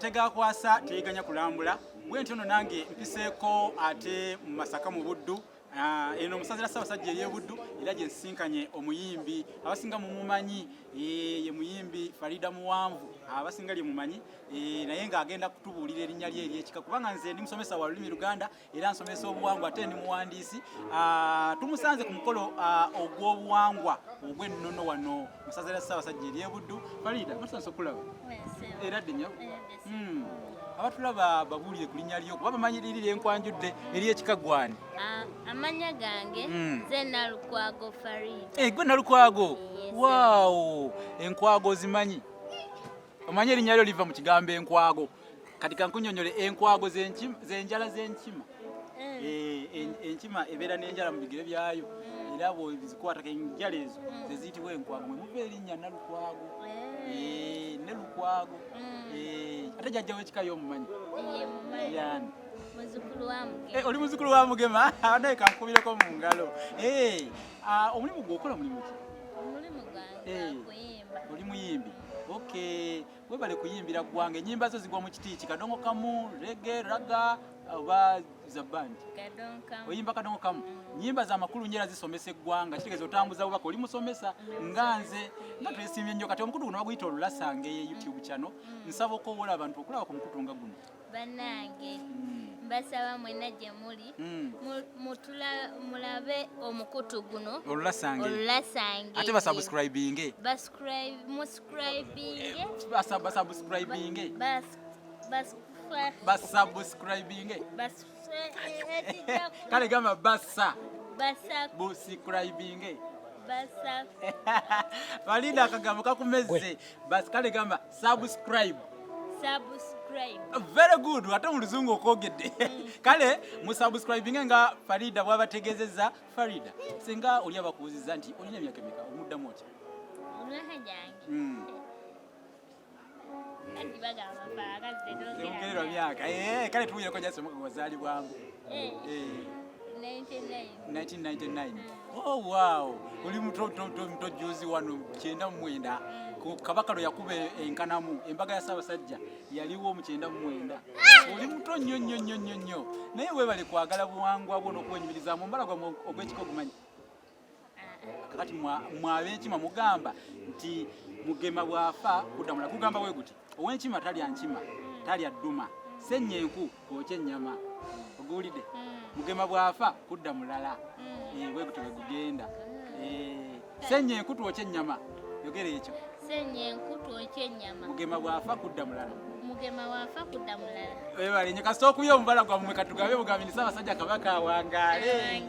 atega kwasa teganya kulambula bwentyo no nange mpiseeko ate mu Masaka mu Buddu eno musazira Ssaabasajja eri Buddu era gye nsinkanye omuyimbi abasinga mumumanyi ye muyimbi Faridah Muwanvu abasinga lye mumanyi naye ng'agenda kutubuulira erinnya lye ery'ekika kubanga nze ndi musomesa wa lulimi Luganda era nsomesa obuwangwa ate ndi muwandiisi tumusanze ku mukolo ogw'obuwangwa ogw'ennono wano musazira Ssaabasajja eri Buddu. Faridah musanze okulaba era dde nnyo abatulaba babuulire ku linnya lyo kuba bamanyirira enkwanjudde ery'ekika gwani. Amanya gange nze Nalukwago Faridah. Gwe Nalukwago. Wow, enkwago zimanyi. Omanyi erinnya lyo liva mu kigambo enkwago. Kati kankunyonyole enkwago z'enjala z'enkima. Enkima ebeera n'enjala mu bigere byayo era bw'ezikwata enjala ezo ze ziyitibwa enkwago mwe muva erinnya Nalukwago. Nalukwago. Ate jjajja w'ekika y'omumanyi? Yani. Muzukulu wa Mugema. Oli muzukulu wa Mugema? Naye kankubireko mu ngalo. Omulimu gw'okola mulimu ki? Omulimu gwange kuyimba. Oli muyimbi? Okay. Webale kuyimbira gwange. Ennyimba zo zigwa mu kiti ki? Kadongo kamu, reggae, raga, oba za band? Kadongo kamu. Oyimba kadongo kamu. Nnyimba za makulu njera zisomesa eggwanga. Kitegeeza otambuza bubaka oli musomesa nga nze nga twesiimye nnyo kati omukutu guno baguyita OLULASANGEYE YouTube channel. Nsaba okwowola abantu okulaba ku mukutu nga guno. Bannange mbasaba mwena gye muli mulabe omukutu guno OLULASANGEYE ate basubscribinge basubscribinge kale gamba basubscribinge Faridah akagambo kakumezze basi kale gamba subscribe. Very good. Ate mu luzungu okwogedde. Kale mu subscribing nga Faridah bw'abategeezezza. Faridah singa oli abakubuuzizza nti olina emyaka emeka omuddamu otya? Temugererwa myaka. Kale tuwulireko gyasi omwaka gwazaalibwamu. 1999. Oh wow. Oli muto juzi wano 99. Kabaka lwe yakuba enkanamu embaga ya Ssaabasajja yaliwo mu 99. Oli muto nnyo naye weebale kwagala buwangwa bwo n'okwenyumiriza mu mbala gwa ogw'ekiko gumanyi. Kakati mwab'enkima mugamba nti Mugema bw'afa kuddamula kugamba we guti ow'enkima talya nkima talya dduma ssenyenku kwokya ennyama oguwulidde Mugema bw'afa kudda mulala we guti we gugenda ssenyenku twokya ennyama yogera ekyo. Mugema bw'afa kudda mulala. Webale nnyo kasita okuya omubala gwammwe katugabe bugambi Ssaabasajja Kabaka awangaale.